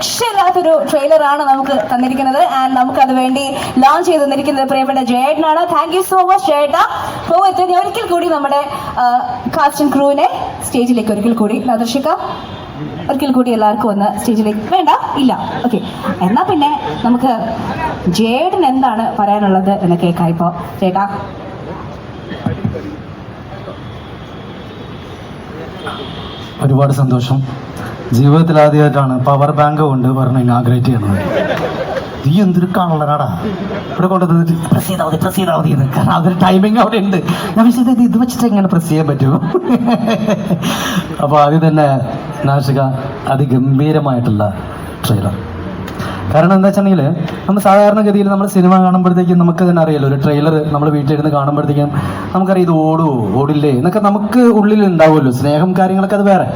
രക്ഷയില്ലാത്തൊരു ട്രെയിലറാണ് നമുക്ക് തന്നിരിക്കുന്നത്. ആൻഡ് നമുക്കത് വേണ്ടി ലോഞ്ച് ചെയ്ത് തന്നിരിക്കുന്നത് പ്രിയപ്പെട്ട ജയേട്ടനാണ്. താങ്ക് യു സോ മച്ച് ജയേട്ട. പോയിട്ട് ഞാൻ ഒരിക്കൽ കൂടി നമ്മുടെ കാസ്റ്റ് ആൻഡ് ക്രൂവിനെ സ്റ്റേജിലേക്ക് ഒരിക്കൽ കൂടി ആദർശിക്ക, ഒരിക്കൽ കൂടി എല്ലാവർക്കും ഒന്ന് സ്റ്റേജിലേക്ക്. വേണ്ട, ഇല്ല, ഓക്കെ. എന്നാൽ പിന്നെ നമുക്ക് ജയേട്ടൻ എന്താണ് പറയാനുള്ളത് എന്ന് കേൾക്കാം. ഇപ്പോൾ ചേട്ടാ. ഒരുപാട് സന്തോഷം. ജീവിതത്തിൽ ആദ്യമായിട്ടാണ് പവർ ബാങ്ക് കൊണ്ട് പറഞ്ഞ് ഇനാഗ്രേറ്റ് ചെയ്യുന്നത്. നീ എന്തൊരു കളറാടാ ഇവിടെ കൊണ്ടുവന്നിട്ട് പ്രസ് ചെയ്താൽ മതി എന്ന്. കാരണം അതൊരു ടൈമിങ് അവിടെ ഉണ്ട്. ഞാൻ വിശ്വസിച്ചത് ഇത് വെച്ചിട്ട് എങ്ങനെ പ്രസ് ചെയ്യാൻ പറ്റുമോ. അപ്പോൾ ആദ്യം തന്നെ നാഷിക അതിഗംഭീരമായിട്ടുള്ള ട്രെയിലർ. കാരണം എന്താ വെച്ചിട്ടുണ്ടെങ്കിൽ നമ്മൾ സാധാരണഗതിയിൽ നമ്മൾ സിനിമ കാണുമ്പോഴത്തേക്കും നമുക്ക് തന്നെ അറിയാലോ, ഒരു ട്രെയിലർ നമ്മൾ വീട്ടിലിരുന്ന് കാണുമ്പോഴത്തേക്കും നമുക്കറിയാം ഇത് ഓടുമോ ഓടില്ലേ എന്നൊക്കെ നമുക്ക് ഉള്ളിൽ ഉണ്ടാവുമല്ലോ, സ്നേഹം കാര്യങ്ങളൊക്കെ അത് വേറെ.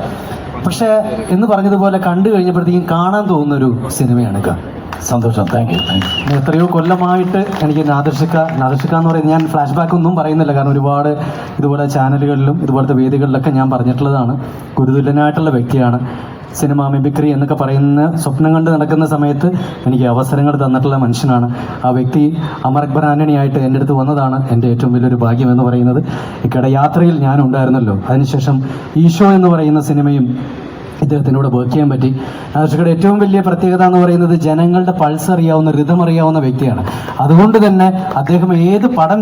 പക്ഷേ എന്ന് പറഞ്ഞതുപോലെ കണ്ടു കഴിഞ്ഞപ്പോഴത്തേക്കും കാണാൻ തോന്നുന്നൊരു സിനിമയാണ്. സന്തോഷം. Thank you. എത്രയോ കൊല്ലമായിട്ട് എനിക്ക് നാദർഷിക്ക എന്ന് പറയുന്നത്, ഞാൻ ഫ്ലാഷ് ബാക്ക് ഒന്നും പറയുന്നില്ല, കാരണം ഒരുപാട് ഇതുപോലെ ചാനലുകളിലും ഇതുപോലത്തെ വേദികളിലൊക്കെ ഞാൻ പറഞ്ഞിട്ടുള്ളതാണ്. ഗുരുതുല്യനായിട്ടുള്ള വ്യക്തിയാണ്. സിനിമ മിമിക്രി എന്നൊക്കെ പറയുന്ന സ്വപ്നം കണ്ട് നടക്കുന്ന സമയത്ത് എനിക്ക് അവസരങ്ങൾ തന്നിട്ടുള്ള മനുഷ്യനാണ്. ആ വ്യക്തി അമർ അക്ബർ ആന്റണിയായിട്ട് എൻ്റെ അടുത്ത് വന്നതാണ് എൻ്റെ ഏറ്റവും വലിയൊരു ഭാഗ്യം എന്ന് പറയുന്നത്. ഇക്കടെ യാത്രയിൽ ഞാൻ ഉണ്ടായിരുന്നല്ലോ. അതിനുശേഷം ഈശോ എന്ന് പറയുന്ന സിനിമയും ഇദ്ദേഹത്തിനോട് വർക്ക് ചെയ്യാൻ പറ്റി. നാദർഷിക്കയുടെ ഏറ്റവും വലിയ പ്രത്യേകത എന്ന് പറയുന്നത് ജനങ്ങളുടെ പൾസ് അറിയാവുന്ന, റിതം അറിയാവുന്ന വ്യക്തിയാണ്. അതുകൊണ്ട് തന്നെ അദ്ദേഹം ഏത് പടം